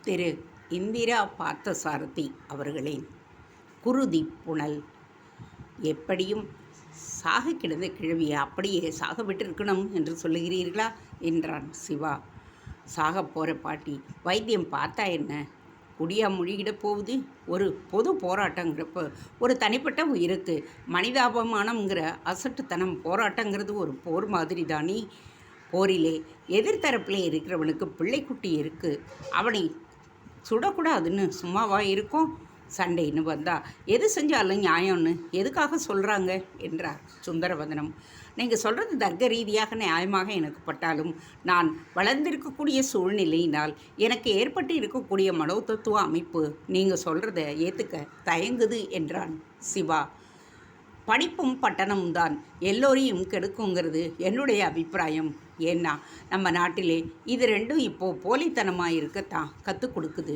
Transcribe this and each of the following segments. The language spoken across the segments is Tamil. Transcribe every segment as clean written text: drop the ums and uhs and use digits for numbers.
திரு இந்திரா பார்த்தசாரதி அவர்களின் குருதி புனல். எப்படியும் சாக கிடந்த கிழவியை அப்படியே சாக விட்டிருக்கணும் என்று சொல்லுகிறீர்களா என்றான் சிவா. சாக போகிற பாட்டி வைத்தியம் பார்த்தா என்ன, குடியா முழுகிட போகுது? ஒரு பொது போராட்டங்கிறப்ப ஒரு தனிப்பட்ட உயிருக்கு மனிதாபமானங்கிற அசட்டுத்தனம் போராட்டங்கிறது ஒரு போர் மாதிரி தானே. போரிலே எதிர்த்தரப்பில் இருக்கிறவனுக்கு பிள்ளைக்குட்டி இருக்குது, அவனை சுடக்கூடாதுன்னு சும்மாவா இருக்கும்? சண்டைன்னு வந்தால் எது செஞ்சாலும் நியாயம்னு எதுக்காக சொல்கிறாங்க என்றார் சுந்தரவதனம். நீங்கள் சொல்கிறது தர்க்க ரீதியாக நியாயமாக எனக்கு பட்டாலும் நான் வளர்ந்திருக்கக்கூடிய சூழ்நிலையினால் எனக்கு ஏற்பட்டு இருக்கக்கூடிய மனோதத்துவ அமைப்பு நீங்கள் சொல்கிறத ஏற்றுக்க தயங்குது என்றான் சிவா. படிப்பும் பட்டணமும் தான் எல்லோரையும் கெடுக்குங்கிறது என்னுடைய அபிப்பிராயம். ஏன்னா நம்ம நாட்டிலே இது ரெண்டும் இப்போது போலித்தனமாக இருக்கத்தான் கற்றுக் கொடுக்குது.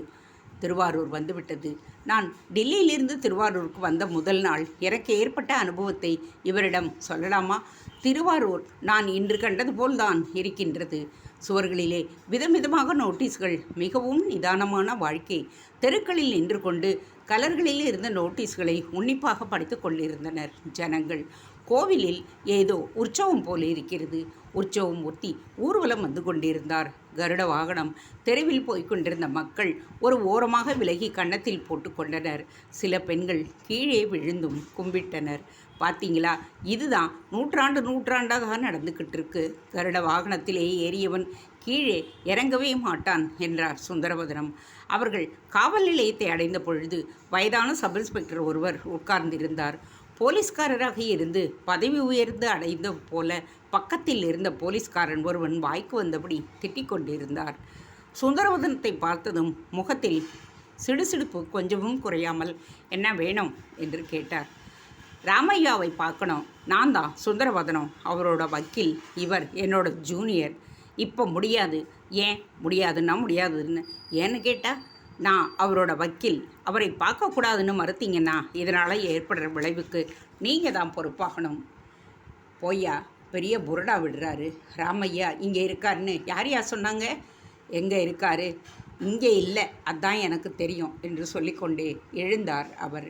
திருவாரூர் வந்துவிட்டது. நான் டெல்லியிலிருந்து திருவாரூருக்கு வந்த முதல் நாள் எனக்கு ஏற்பட்ட அனுபவத்தை இவரிடம் சொல்லலாமா? திருவாரூர் நான் இன்று கண்டது போல்தான் இருக்கின்றது. சுவர்களிலே விதவிதமாக நோட்டீஸ்கள், மிகவும் நிதானமான வாழ்க்கை. தெருக்களில் நின்று கொண்டு கலர்களில் இருந்த நோட்டீஸ்களை உன்னிப்பாக படித்து கொண்டிருந்தனர் ஜனங்கள். கோவிலில் ஏதோ உற்சவம் போல இருக்கிறது. உற்சவம் ஒத்தி ஊர்வலம் வந்து கொண்டிருந்தார். கருட வாகனம். தெருவில் போய்கொண்டிருந்த மக்கள் ஒரு ஓரமாக விலகி கன்னத்தில் போட்டுக்கொண்டனர். சில பெண்கள் கீழே விழுந்தும் கும்பிட்டனர். பார்த்தீங்களா, இதுதான் நூற்றாண்டாக நடந்துக்கிட்டு இருக்கு. கருட வாகனத்திலே ஏறியவன் கீழே இறங்கவே மாட்டான் என்றார் சுந்தரவதனம். அவர்கள் காவல் நிலையத்தை அடைந்த பொழுது வயதான சப் இன்ஸ்பெக்டர் ஒருவர் உட்கார்ந்திருந்தார். போலீஸ்காரராக இருந்து பதவி உயர்ந்து அடைந்த போல பக்கத்தில் இருந்த போலீஸ்காரன் ஒருவன் வாய்க்கு வந்தபடி திட்டிக் கொண்டிருந்தார். சுந்தரவதனத்தை பார்த்ததும் முகத்தில் சிடுசிடுப்பு கொஞ்சமும் குறையாமல் என்ன வேணும் என்று கேட்டார். ராமையாவை பார்க்கணும். நான் தான் சுந்தரவதனம், அவரோட வக்கீல். இவர் என்னோட ஜூனியர். இப்போ முடியாது. ஏன் முடியாதுன்னா முடியாதுன்னு ஏன்னு கேட்டால், நான் அவரோட வக்கீல். அவரை பார்க்கக்கூடாதுன்னு மறுத்தீங்கன்னா இதனால் ஏற்படுற விளைவுக்கு நீங்கள் தான் பொறுப்பாகணும். போய்யா பெரிய புரடா விடுறாரு. ராமையா இங்கே இருக்காருன்னு யார் சொன்னாங்க? எங்கே இருக்காரு? இங்கே இல்லை, அதான் எனக்கு தெரியும் என்று சொல்லிக்கொண்டே எழுந்தார் அவர்.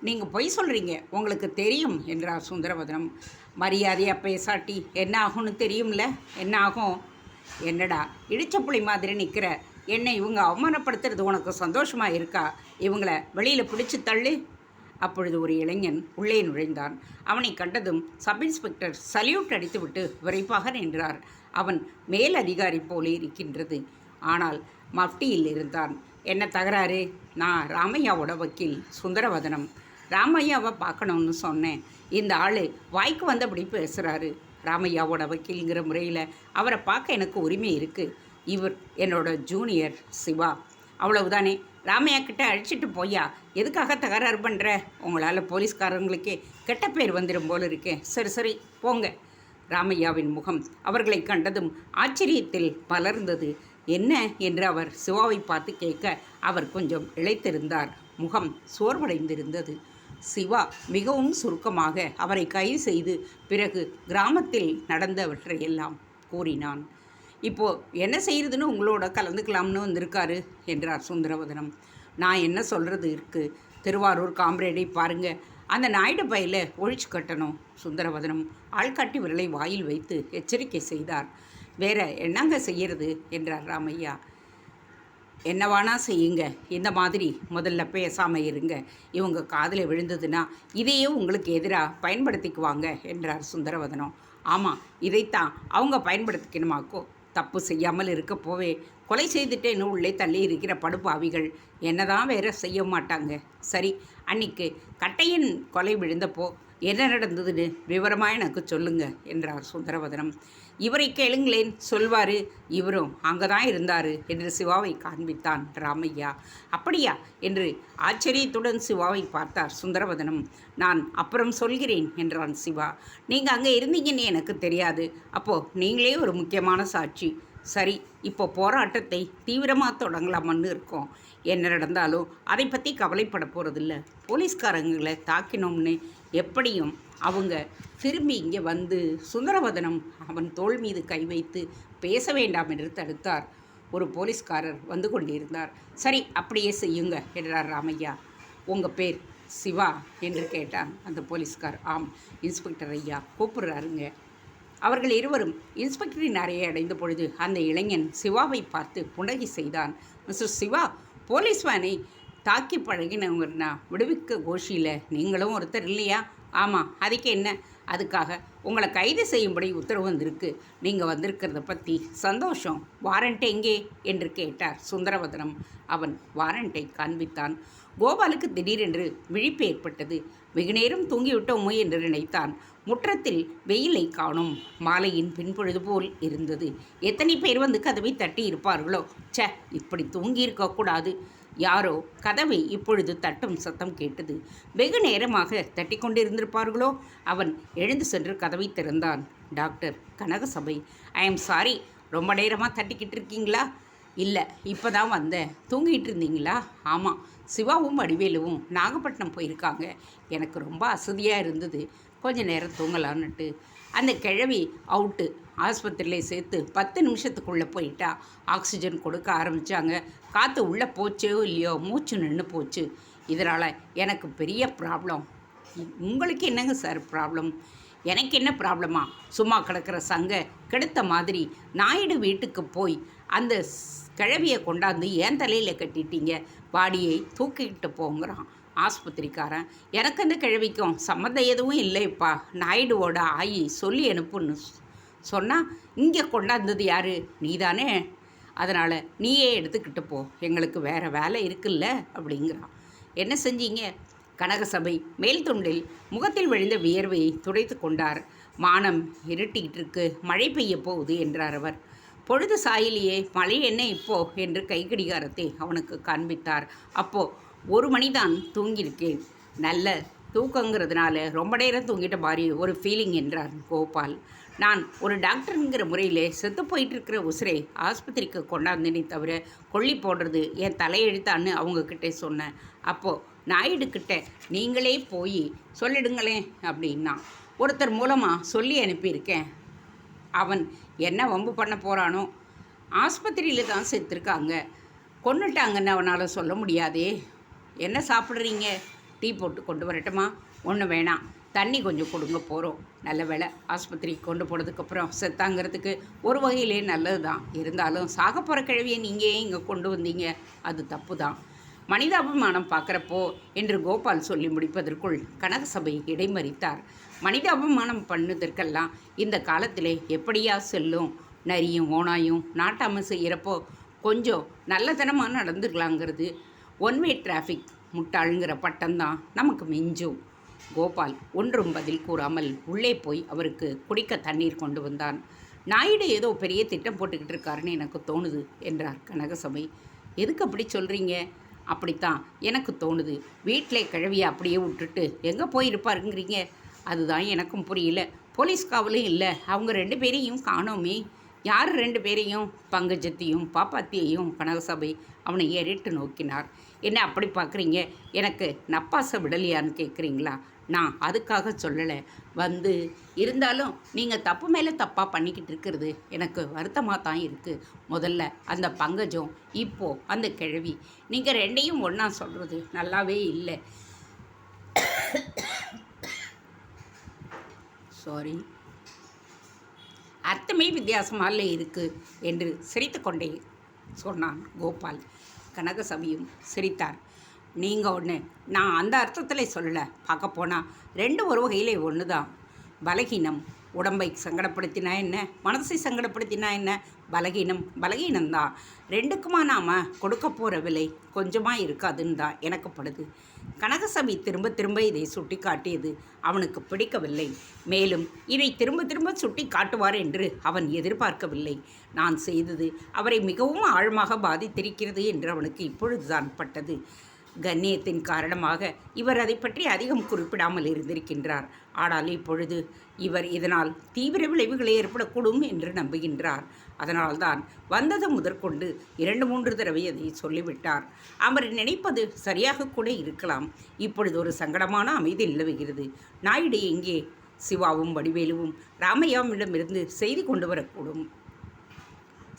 நீங்கள் பொய் சொல்கிறீங்க, உங்களுக்கு தெரியும் என்றார் சுந்தரவதனம். மரியாதையாக பேசாட்டி என்ன ஆகும்னு தெரியும்ல? என்ன ஆகும்? என்னடா இடிச்ச புளி மாதிரி நிற்கிற? என்னை இவங்க அவமானப்படுத்துறது உனக்கு சந்தோஷமாக இருக்கா? இவங்களை வெளியில் பிடிச்சி தள்ளு. அப்பொழுது ஒரு இளைஞன் உள்ளே நுழைந்தான். அவனை கண்டதும் சப் இன்ஸ்பெக்டர் சல்யூட் அடித்துவிட்டு விரைப்பாக நின்றார். அவன் மேல் அதிகாரி போல இருக்கின்றது. ஆனால் மஃப்டியில் இருந்தான். என்ன தகராறு? நான் ராமையாவோட வக்கீல் சுந்தரவதனம். ராமையாவை பார்க்கணும்னு சொன்னேன். இந்த ஆள் வாய்க்கு வந்தபடி பேசுகிறாரு. ராமையாவோட வக்கீலுங்கிற முறையில் அவரை பார்க்க எனக்கு உரிமை இருக்குது. இவர் என்னோட ஜூனியர் சிவா. அவ்வளவுதானே? ராமையா கிட்ட அழைச்சிட்டு போயா எதுக்காக தகராறு பண்ணுற? உங்களால் போலீஸ்காரங்களுக்கே கெட்ட பேர் வந்துடும் போல இருக்கேன். சரி சரி போங்க. ராமையாவின் முகம் அவர்களை கண்டதும் ஆச்சரியத்தில் மலர்ந்தது. என்ன என்று அவர் சிவாவை பார்த்து கேட்க, அவர் கொஞ்சம் இளைத்திருந்தார். முகம் சோர்வடைந்திருந்தது. சிவா மிகவும் சுருக்கமாக அவரை கைது செய்து பிறகு கிராமத்தில் நடந்தவற்றையெல்லாம் கூறினான். இப்போது என்ன செய்கிறதுன்னு உங்களோட கலந்துக்கலாம்னு வந்திருக்காரு என்றார் சுந்தரவதனம். நான் என்ன சொல்கிறது இருக்குது? திருவாரூர் காம்ரேடை பாருங்கள், அந்த நாயுடு பையில ஒழிச்சு கட்டணும். சுந்தரவதனம் ஆள்காட்டி விரலை வாயில் வைத்து எச்சரிக்கை செய்தார். வேற என்னங்க செய்கிறது என்றார் ராமையா. என்னவானா செய்யுங்க, இந்த மாதிரி முதல்ல பேசாமல் இருங்க. இவங்க காதில் விழுந்ததுன்னா இதையே உங்களுக்கு எதிராக பயன்படுத்திக்குவாங்க என்றார் சுந்தரவதனம். ஆமாம், இதைத்தான் அவங்க பயன்படுத்திக்கணுமாக்கோ. தப்பு செய்யாமல் இருக்க போவே கொலை செய்துட்டேன்னு உள்ளே தள்ளி இருக்கிற படுபாவிகள் என்னதான் வேற செய்ய மாட்டாங்க. சரி, அன்னைக்கு கட்டையின் கொலை விழுந்தப்போ என்ன நடந்ததுன்னு விவரமாக எனக்கு சொல்லுங்க என்றார் சுந்தரவதனம். இவரை கேளுங்களேன், சொல்வார். இவரும் அங்கே தான் இருந்தார் என்று சிவாவை காண்பித்தான் ராமையா. அப்படியா என்று ஆச்சரியத்துடன் சிவாவை பார்த்தார் சுந்தரவதனம். நான் அப்புறம் சொல்கிறேன் என்றான் சிவா. நீங்கள் அங்கே இருந்தீங்கன்னு எனக்கு தெரியாது. அப்போது நீங்களே ஒரு முக்கியமான சாட்சி. சரி, இப்போ போராட்டத்தை தீவிரமாக தொடங்கலாமன்னு இருக்கோம். என்ன நடந்தாலும் அதை பற்றி கவலைப்பட போகிறதில்ல. போலீஸ்காரங்களை தாக்கினோம்னு எப்படியும் அவங்க திரும்பி இங்கே வந்து சுந்தரவதனம் அவன் தோள் மீது கை வைத்து பேச வேண்டாம் என்று தடுத்தார். ஒரு போலீஸ்காரர் வந்து கொண்டிருந்தார். சரி, அப்படியே செய்யுங்க என்றார் ராமையா. உங்கள் பேர் சிவா என்று கேட்டான் அந்த போலீஸ்கார். ஆம், இன்ஸ்பெக்டர் ஐயா கூப்பிடுறாருங்க. அவர்கள் இருவரும் இன்ஸ்பெக்டரின் அறையை அடைந்த பொழுது அந்த இளைஞன் சிவாவை பார்த்து புன்னகை செய்தான். மிஸ்டர் சிவா, போலீஸ் வேனை தாக்கி பழகினவங்கன்னா விடுவிக்க கோஷியில் நீங்களும் ஒருத்தர் இல்லையா? ஆமாம், அதுக்கு என்ன? அதுக்காக உங்களை கைது செய்யும்படி உத்தரவு வந்திருக்கு. நீங்கள் வந்திருக்கிறத பற்றி சந்தோஷம். வாரண்ட் எங்கே என்று கேட்டார் சுந்தரவதனம். அவன் வாரண்டை காண்பித்தான். கோபாலுக்கு திடீரென்று விழிப்பு ஏற்பட்டது. வெகுநேரம் தூங்கிவிட்டோமோ என்று நினைத்தான். முற்றத்தில் வெயிலை காணும். மாலையின் பின்பொழுது போல் இருந்தது. எத்தனை பேர் வந்து கதவை தட்டி இருப்பார்களோ. ச, இப்படி தூங்கியிருக்கக்கூடாது. யாரோ கதவை இப்பொழுது தட்டும் சத்தம் கேட்டது. வெகு நேரமாக தட்டி கொண்டிருந்திருப்பார்களோ. அவன் எழுந்து சென்று கதவை திறந்தான். Doctor Kanagasabai. I am sorry, ரொம்ப நேரமாக தட்டிக்கிட்டு இருக்கீங்களா? இல்லை, இப்போ தான் வந்தேன். தூங்கிட்டு இருந்தீங்களா? ஆமாம், சிவாவும் வடிவேலுவும் நாகப்பட்டினம் போயிருக்காங்க. எனக்கு ரொம்ப அசதியாக இருந்தது, கொஞ்ச நேரம் தூங்கலான்னுட்டு. அந்த கிழவி அவுட்டு. ஆஸ்பத்திரியில் சேர்த்து 10 நிமிஷத்துக்குள்ளே போயிட்டா. ஆக்சிஜன் கொடுக்க ஆரம்பித்தாங்க. காற்று உள்ளே போச்சோ இல்லையோ, மூச்சு நின்று போச்சு. இதனால் எனக்கு பெரிய ப்ராப்ளம். உங்களுக்கு என்னங்க சார் ப்ராப்ளம்? எனக்கு என்ன ப்ராப்ளமா? சும்மா கிடக்கிற சங்க கெடுத்த மாதிரி நாயுடு வீட்டுக்கு போய் அந்த கிழவியை கொண்டாந்து ஏன் தலையில் கட்டிட்டீங்க. பாடியை தூக்கிக்கிட்டு போங்கிறான் ஆஸ்பத்திரிக்காரன். எனக்கு அந்த கிழவிக்கும் சம்மந்தம் எதுவும் இல்லைப்பா. நாயுடுவோட ஆயி சொல்லி அனுப்புன்னு சொன்னால் இங்கே கொண்டாந்தது யார்? நீ தானே. அதனால் நீயே எடுத்துக்கிட்டு போ, எங்களுக்கு வேறு வேலை இருக்குல்ல அப்படிங்கிறான். என்ன செஞ்சீங்க? கனகசபை மேல் துண்டில் முகத்தில் விழுந்த வியர்வையை துடைத்து கொண்டார். மானம் இருட்டிக்கிட்டு இருக்கு, மழை பெய்ய போகுது என்றார் அவர். பொழுது சாயிலேயே மழை என்ன இப்போ என்று கைக்கடிகாரத்தை அவனுக்கு காண்பித்தார். அப்போ 1 மணிதான் தூங்கியிருக்கேன். நல்ல தூக்கங்கிறதுனால ரொம்ப நேரம் தூங்கிட்ட மாதிரி ஒரு ஃபீலிங் என்றார் கோபால். நான் ஒரு டாக்டருங்கிற முறையில் செத்து போயிட்டுருக்கிற உசுரை ஆஸ்பத்திரிக்கு கொண்டாந்தேனே தவிர கொல்லி போடுறது என் தலையெழுத்தான்னு அவங்கக்கிட்டே சொன்னேன். அப்போது நாயுடுக்கிட்ட நீங்களே போய் சொல்லிடுங்களேன் அப்படின்னா. ஒருத்தர் மூலமாக சொல்லி அனுப்பியிருக்கேன். அவன் என்ன வம்பு பண்ண போகிறானோ. ஆஸ்பத்திரியில் தான் செத்துருக்காங்க, கொன்னுட்டாங்கன்னு அவனால் சொல்ல முடியாதே. என்ன சாப்பிட்றீங்க? டீ போட்டு கொண்டு வரட்டுமா? ஒன்றும் வேணாம், தண்ணி கொஞ்சம் கொடுங்க, போகிறோம். நல்ல வேலை, ஆஸ்பத்திரிக்கு கொண்டு போனதுக்கப்புறம் செத்தாங்கிறதுக்கு ஒரு வகையிலே நல்லது தான். இருந்தாலும் சாக போகிற கிழவியை நீங்கள் ஏன் இங்கே கொண்டு வந்தீங்க? அது தப்பு தான். மனிதாபிமானம் பார்க்குறப்போ என்று கோபால் சொல்லி முடிப்பதற்குள் கனகசபை இடைமறித்தார். மனிதாபிமானம் பண்ணுவதற்கெல்லாம் இந்த காலத்தில் எப்படியா செல்லும்? நரியும் ஓனாயும் நாட்டாமல் செய்கிறப்போ கொஞ்சம் நல்லதனமாக நடந்துக்கலாங்கிறது. ஒன்வே டிராஃபிக் முட்டாளுங்கிற பட்டம்தான் நமக்கு மிஞ்சும். கோபால் ஒன்றும் பதில் கூறாமல் உள்ளே போய் அவருக்கு குடிக்க தண்ணீர் கொண்டு வந்தான். நாயுடு ஏதோ பெரிய திட்டம் போட்டுக்கிட்டு இருக்காருன்னு எனக்கு தோணுது என்றார் கனகசபை. எதுக்கு அப்படி சொல்கிறீங்க? அப்படித்தான் எனக்கு தோணுது. வீட்டிலே கிழவியை அப்படியே விட்டுட்டு எங்கே போயிருப்பாருங்கிறீங்க? அதுதான் எனக்கும் புரியல. போலீஸ் காவலும் இல்லை, அவங்க 2 பேரையும் காணோமே. யார் 2 பேரையும்? பங்கஜத்தையும் பாப்பாத்தியையும். கனகசபை அவனை ஏறிட்டு நோக்கினார். என்ன அப்படி பார்க்குறீங்க? எனக்கு நப்பாசை விடலையான்னு கேட்குறீங்களா? நான் அதுக்காக சொல்லலை. இருந்தாலும் நீங்கள் தப்பு மேலே தப்பாக பண்ணிக்கிட்டு இருக்கிறது எனக்கு வருத்தமாக தான் இருக்குது. முதல்ல அந்த பங்கஜம், இப்போது அந்த கிழவி, நீங்கள் 2ஐயும் ஒன்றா சொல்கிறது நல்லாவே இல்லை. சாரி, அர்த்தமே வித்தியாசமாக இருக்குது என்று சிரித்து கொண்டே சொன்னான் கோபால். கனகசபையும் சிரித்தார். நீங்கள் ஒன்று, நான் அந்த அர்த்தத்தில் சொல்லலை. பார்க்க போனால் 2 ஒரு வகையிலே ஒன்று தான். பலகீனம் உடம்பை சங்கடப்படுத்தினா என்ன, மனசை சங்கடப்படுத்தினா என்ன? பலகீனம்தான். 2க்குமா நாம் கொடுக்க போகிற விலை கொஞ்சமாக இருக்காதுன்னு தான் எனக்கு படுது. கனகசபை திரும்ப திரும்ப இதை சுட்டி காட்டியது அவனுக்கு பிடிக்கவில்லை. மேலும் இதை திரும்ப திரும்ப சுட்டி காட்டுவார் என்று அவன் எதிர்பார்க்கவில்லை. நான் செய்தது அவரை மிகவும் ஆழமாக பாதித்திருக்கிறது என்று அவனுக்கு இப்பொழுதுதான் பட்டது. கண்ணியத்தின் காரணமாக இவர் அதை பற்றி அதிகம் குறிப்பிடாமல் இருந்திருக்கின்றார். ஆனால் இப்பொழுது இவர் இதனால் தீவிர விளைவுகளை ஏற்படக்கூடும் என்று நம்புகின்றார். அதனால்தான் வந்தது முதற்கொண்டு 2-3 தடவை அதை சொல்லிவிட்டார். அவர் நினைப்பது சரியாக கூட இருக்கலாம். இப்பொழுது ஒரு சங்கடமான அமைதி நிலவுகிறது. நாயுடு எங்கே? சிவாவும் வடிவேலுவும் ராமையாவிடமிருந்து செய்தி கொண்டு வரக்கூடும்.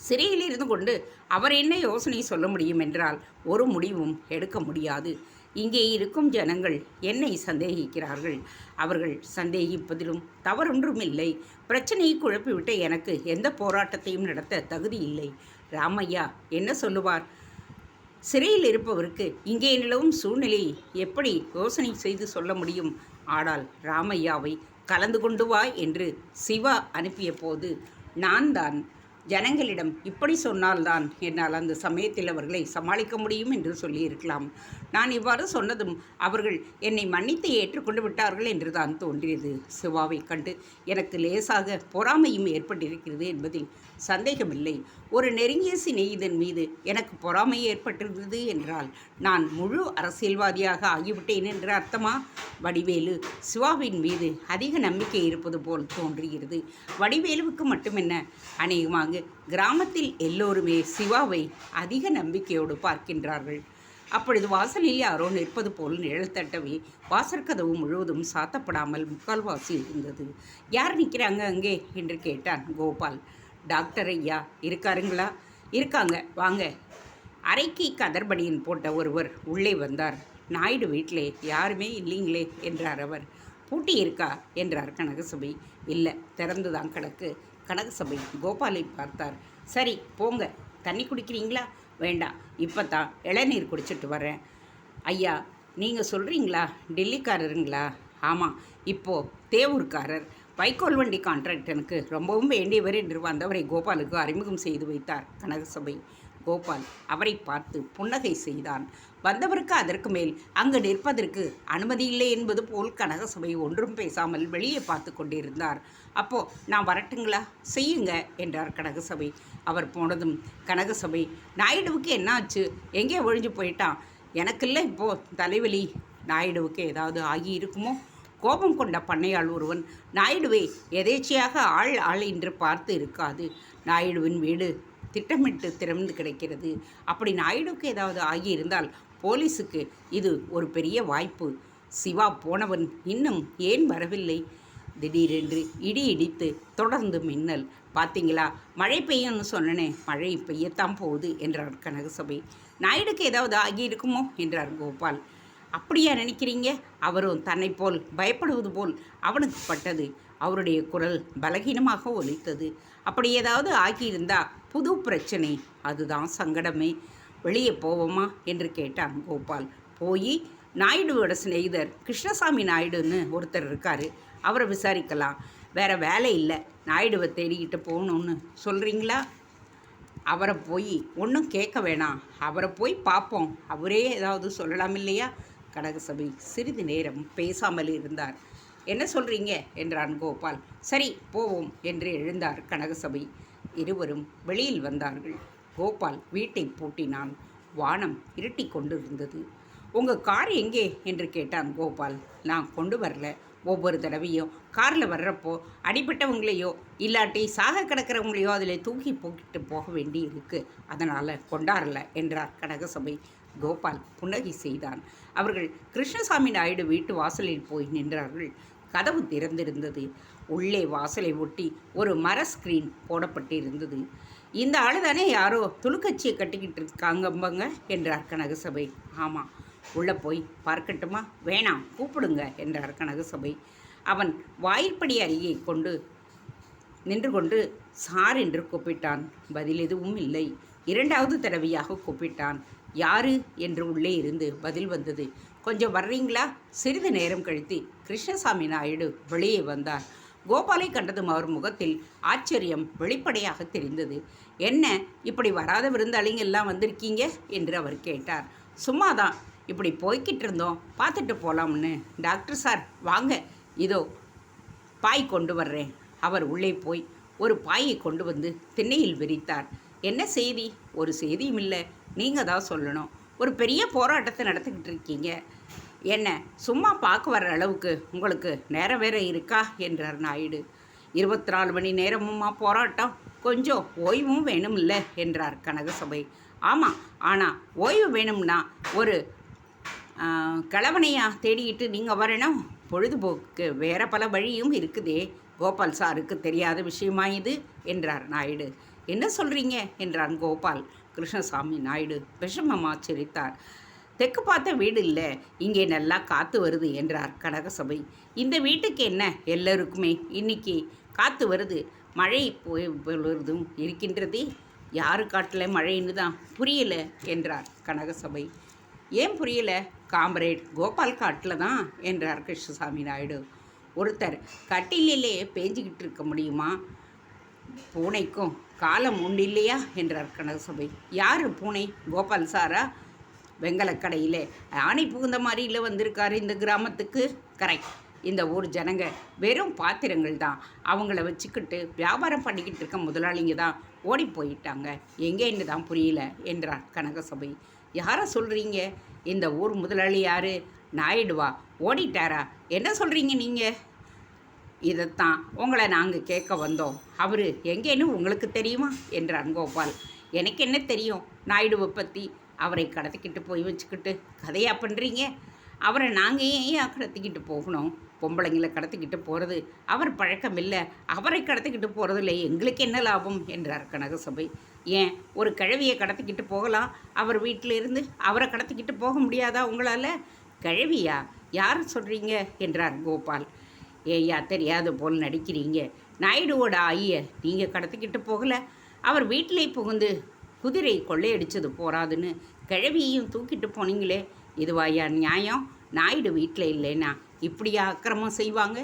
சிறையில் இருந்து கொண்டு அவர் என்ன யோசனை சொல்ல முடியும் என்றால் ஒரு முடிவும் எடுக்க முடியாது. இங்கே இருக்கும் ஜனங்கள் என்னை சந்தேகிக்கிறார்கள். அவர்கள் சந்தேகிப்பதிலும் தவறொன்றும் இல்லை. பிரச்சனையை குழப்பிவிட்ட எனக்கு எந்த போராட்டத்தையும் நடத்த தகுதி இல்லை. ராமையா என்ன சொல்லுவார்? சிறையில் இருப்பவருக்கு இங்கே நிலவும் சூழ்நிலையை எப்படி யோசனை செய்து சொல்ல முடியும்? ஆனால் ராமையாவை கலந்து கொண்டு வா என்று சிவா அனுப்பிய போது நான் தான் ஜனங்களிடம் இப்படி சொன்னால்தான் என்னால் அந்த சமயத்தில் அவர்களை சமாளிக்க முடியும் என்று சொல்லியிருக்கலாம். நான் இவ்வாறு சொன்னதும் அவர்கள் என்னை மன்னித்து ஏற்றுக்கொண்டு விட்டார்கள் என்று தான் தோன்றியது. சிவாவை கண்டு எனக்கு லேசாக பொறாமையும் ஏற்பட்டிருக்கிறது என்பதில் சந்தேகமில்லை. ஒரு நெருங்கிய சிநேகிதன் மீது எனக்கு பொறாமை ஏற்பட்டிருந்தது என்றால் நான் முழு அரசியல்வாதியாக ஆகிவிட்டேன் என்று அர்த்தமா? வடிவேலு சிவாவின் மீது அதிக நம்பிக்கை இருப்பது போல் தோன்றுகிறது. வடிவேலுவுக்கு மட்டுமென்ன, அநேகமாக கிராமத்தில் எல்லோருமே சிவாவை அதிக நம்பிக்கையோடு பார்க்கின்றார்கள். அப்பொழுது வாசலில் யாரோ நிற்பது போல் நிழல் தட்டவே வாசற்கதவு முழுவதும் சாத்தப்படாமல் முக்கால்வாசி இருந்தது. யார் நிற்கிறாங்க அங்கே என்று கேட்டான் கோபால். டாக்டர் ஐயா இருக்காருங்களா? இருக்காங்க, வாங்க. அறைக்கு கதர்படியின் போட்ட ஒருவர் உள்ளே வந்தார். நாயுடு வீட்டிலே யாருமே இல்லைங்களே என்றார் அவர். பூட்டி இருக்கா என்றார் கனகசபை. இல்லை, திறந்துதான் கிடக்கு. கனகசபை கோபாலை பார்த்தார். சரி போங்க, தண்ணி குடிக்கிறீங்களா? வேண்டாம், இப்போ தான் இளநீர் குடிச்சிட்டு வரேன். ஐயா நீங்கள் சொல்கிறீங்களா டெல்லிக்காரருங்களா? ஆமாம், இப்போது தேவூர்காரர். வைக்கோல் வண்டி கான்ட்ராக்டனுக்கு ரொம்பவும் வேண்டியவர் என்று வந்தவரை கோபாலுக்கு அறிமுகம் செய்து வைத்தார் கனகசபை. கோபால் அவரை பார்த்து புன்னகை செய்தான். வந்தவருக்கு அதற்கு மேல் அங்கு நிற்பதற்கு அனுமதி இல்லை என்பது போல் கனகசபை ஒன்றும் பேசாமல் வெளியே பார்த்து கொண்டிருந்தார். அப்போ நான் வரட்டுங்களா? செய்யுங்க என்றார் கனகசபை. அவர் போனதும் கனகசபை, நாயுடுவுக்கு என்ன ஆச்சு? எங்கே ஒழிஞ்சு போயிட்டான்? எனக்கில்லை இப்போது தலைவலி. நாயுடுவுக்கு ஏதாவது ஆகி இருக்குமோ? கோபம் கொண்ட பண்ணையாள் ஒருவன் நாயுடுவை எதேச்சையாக ஆள் என்று பார்த்து இருக்காது. நாயுடுவின் வீடு திட்டமிட்டு திறந்து கிடைக்கிறது. அப்படி நாயுடுவுக்கு ஏதாவது ஆகியிருந்தால் போலீஸுக்கு இது ஒரு பெரிய வாய்ப்பு. சிவா போனவன் இன்னும் ஏன் வரவில்லை? திடீரென்று இடி இடித்து தொடர்ந்து மின்னல். பார்த்தீங்களா, மழை பெய்யும்னு சொன்னனே, மழை பெய்யத்தான் போகுது என்றார் கனகசபை. நாயுடுக்கு ஏதாவது ஆகியிருக்குமோ என்றார் கோபால். அப்படியா நினைக்கிறீங்க? அவரும் தன்னை போல் பயப்படுவது போல் அவனுக்கு பட்டது. அவருடைய குரல் பலகீனமாக ஒலித்தது. அப்படி ஏதாவது ஆகியிருந்தா புது பிரச்சனை, அதுதான் சங்கடமே. வெளியே போவோமா என்று கேட்டான் கோபால். போய் நாயுடுவோட சிநேகிதர் கிருஷ்ணசாமி நாயுடுன்னு ஒருத்தர் இருக்கார், அவரை விசாரிக்கலாம். வேறு வேலை இல்லை, நாயுடுவை தேடிக்கிட்டு போகணுன்னு சொல்கிறீங்களா? அவரை போய் ஒன்றும் கேட்க வேணாம், அவரை போய் பார்ப்போம், அவரே ஏதாவது சொல்லலாம் இல்லையா? கனகசபை சிறிது நேரம் பேசாமல் இருந்தார். என்ன சொல்கிறீங்க என்றான் கோபால். சரி போவோம் என்று எழுந்தார் கனகசபை. இருவரும் வெளியில் வந்தார்கள். கோபால் வீட்டை பூட்டினான். வானம் இருட்டி கொண்டிருந்தது. உங்கள் கார் எங்கே என்று கேட்டான் கோபால். நான் கொண்டு வரல. ஒவ்வொரு தடவையும் காரில் வர்றப்போ அடிபட்டவங்களையோ இல்லாட்டி சாக கிடக்கிறவங்களையோ அதில் தூக்கி போக்கிட்டு போக வேண்டி இருக்கு, அதனால் கொண்டாடல என்றார் கனகசபை. கோபால் புன்னகை செய்தான். அவர்கள் கிருஷ்ணசாமி நாயுடு வீட்டு வாசலில் போய் நின்றார்கள். கதவு திறந்திருந்தது. உள்ளே வாசலை ஒட்டி ஒரு மர ஸ்க்ரீன் போடப்பட்டிருந்தது. இந்த ஆளு தானே யாரோ துளுக்கச்சியை கட்டிக்கிட்டு இருக்காங்கம்பங்க என்றார் கனகசபை. ஆமாம். உள்ளே போய் பார்க்கட்டுமா? வேணாம், கூப்பிடுங்க என்றார் கனகசபை. அவன் வாயிற்படி அருகே நின்று கொண்டு சார் என்று கூப்பிட்டான். பதில் எதுவும் இல்லை. இரண்டாவது தடவையாக கூப்பிட்டான். யாரு என்று உள்ளே இருந்து பதில் வந்தது. கொஞ்சம் வர்றீங்களா? சிறிது நேரம் கழித்து கிருஷ்ணசாமி நாயுடு வெளியே வந்தார். கோபாலை கண்டதும் அவர் முகத்தில் ஆச்சரியம் வெளிப்படையாக தெரிந்தது. என்ன இப்படி வராத விருந்தாளிங்க எல்லாம் வந்திருக்கீங்க என்று அவர் கேட்டார். சும்மாதான், இப்படி போய்கிட்டு இருந்தோம், பார்த்துட்டு போகலாம்னு. டாக்டர் சார் வாங்க, இதோ பாய் கொண்டு வர்றேன். அவர் உள்ளே போய் ஒரு பாயை கொண்டு வந்து திண்ணையில் விரித்தார். என்ன செய்தி? ஒரு செய்தியும் இல்லை, நீங்கள் தான் சொல்லணும். ஒரு பெரிய போராட்டத்தை நடத்திக்கிட்டு இருக்கீங்க. என்ன சும்மா பார்க்க வர்ற அளவுக்கு உங்களுக்கு நேரம் வேற இருக்கா என்றார் நாயுடு. 24 மணி நேரமுமா போராட்டம்? கொஞ்சம் ஓய்வும் வேணும் இல்லை என்றார் கனகசபை. ஆமாம், ஆனால் ஓய்வு வேணும்னா ஒரு கிழவனையா தேடிக்கிட்டு நீங்கள் வரணும். பொழுதுபோக்கு வேறு பல வழியும் இருக்குதே. கோபால் சாருக்கு தெரியாத விஷயமா இது என்றார் நாயுடு. என்ன சொல்கிறீங்க என்றான் கோபால். கிருஷ்ணசாமி நாயுடு விஷமமாக சிரித்தார். தெற்கு பார்த்த வீடு இல்லை, இங்கே நல்லா காற்று வருது என்றார் கனகசபை. இந்த வீட்டுக்கு என்ன, எல்லோருக்குமே இன்னைக்கு காற்று வருது, மழை பொழுதும் இருக்கின்றதே. யாரு காட்டில் மழைன்னு தான் புரியல என்றார் கனகசபை. ஏன் புரியல? காம்ரேட் கோபால் காட்டில் தான் என்றார் கிருஷ்ணசாமி நாயுடு. ஒருத்தர் கட்டிலே பேஞ்சிக்கிட்டு இருக்க முடியுமா? பூனைக்கும் காலம் உண்டு இல்லையா என்றார் கனகசபை. யார் பூனை? கோபால் சாரா? வெங்கலக்கடையில் ஆணை புகுந்த மாதிரியில் வந்திருக்காரு இந்த கிராமத்துக்கு. கரெக்ட். இந்த ஊர் ஜனங்க வெறும் பாத்திரங்கள் தான். அவங்கள வச்சுக்கிட்டு வியாபாரம் பண்ணிக்கிட்டு இருக்க முதலாளிங்க தான் ஓடி போயிட்டாங்க. எங்கேன்னு தான் புரியல என்றார் கனகசபை. யாரை சொல்கிறீங்க? இந்த ஊர் முதலாளி யார்? நாயுடுவா? ஓடிட்டாரா? என்ன சொல்கிறீங்க நீங்கள்? இதைத்தான் உங்களை நாங்கள் கேட்க வந்தோம். அவர் எங்கேன்னு உங்களுக்கு தெரியுமா என்றான் கோபால். எனக்கு என்ன தெரியும் நாயுடுவை பற்றி? அவரை கடத்திக்கிட்டு போய் வச்சுக்கிட்டு கதையாக பண்ணுறீங்க? அவரை நாங்கள் ஏன் கடத்திக்கிட்டு போகணும்? பொம்பளைங்களை கடத்திக்கிட்டு போகிறது அவர் பழக்கம் இல்லை. அவரை கடத்திக்கிட்டு போகிறதில்ல எங்களுக்கு என்ன லாபம் என்றார் கனகசபை. ஏன் ஒரு கிழவியை கடத்திக்கிட்டு போகலாம், அவர் வீட்டிலிருந்து அவரை கடத்திக்கிட்டு போக முடியாதா உங்களால்? கிழவியா? யார் சொல்கிறீங்க என்றார் கோபால். ஏய்யா, தெரியாத போல் நடிக்கிறீங்க. நாயுடுவோட ஐய நீங்கள் கடத்திக்கிட்டு போகலை, அவர் வீட்டிலே புகுந்து குதிரை கொள்ளையடிச்சது போராதுன்னு கிழவியையும் தூக்கிட்டு போனீங்களே, இதுவாயா நியாயம்? நாயுடு வீட்டில் இல்லைன்னா இப்படியா அக்கிரமம் செய்வாங்க?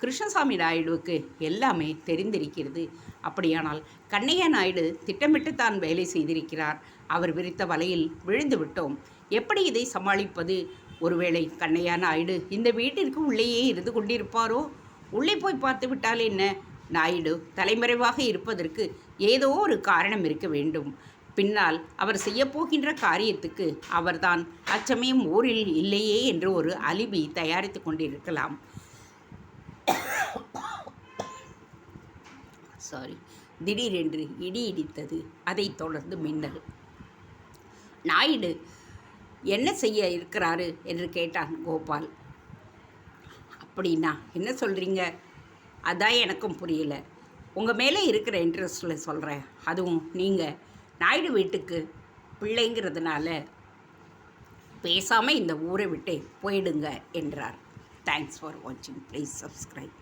கிருஷ்ணசாமி நாயுடுவுக்கு எல்லாமே தெரிந்திருக்கிறது. அப்படியானால் கண்ணையா நாயுடு திட்டமிட்டு தான் வேலை செய்திருக்கிறார். அவர் விரித்த வலையில் விழுந்து விட்டோம். எப்படி இதை சமாளிப்பது? ஒருவேளை கண்ணையா நாயுடு இந்த வீட்டிற்கு உள்ளேயே இருந்து கொண்டிருப்பாரோ? உள்ளே போய் பார்த்து விட்டால் என்ன? நாயுடு தலைமறைவாக இருப்பதற்கு ஏதோ ஒரு காரணம் இருக்க வேண்டும். பின்னால் அவர் செய்யப்போகின்ற காரியத்துக்கு அவர்தான் அச்சமயம் ஊரில் இல்லையே என்று ஒரு அலிபி தயாரித்து கொண்டிருக்கலாம். திடீரென்று இடி இடித்தது. அதைத் தொடர்ந்து மின்னல். நாயுடு என்ன செய்ய இருக்கிறாரு என்று கேட்டான் கோபால். அப்படின்னா என்ன சொல்கிறீங்க? அதான் எனக்கும் புரியல. உங்கள் மேலே இருக்கிற இன்ட்ரெஸ்ட்டில் சொல்கிறேன். அதுவும் நீங்கள் நாயுடு வீட்டுக்கு பிள்ளைங்கிறதுனால பேசாமல் இந்த ஊரை விட்டு போயிடுங்க என்றார். தேங்க்ஸ் ஃபார் வாட்சிங். Please subscribe.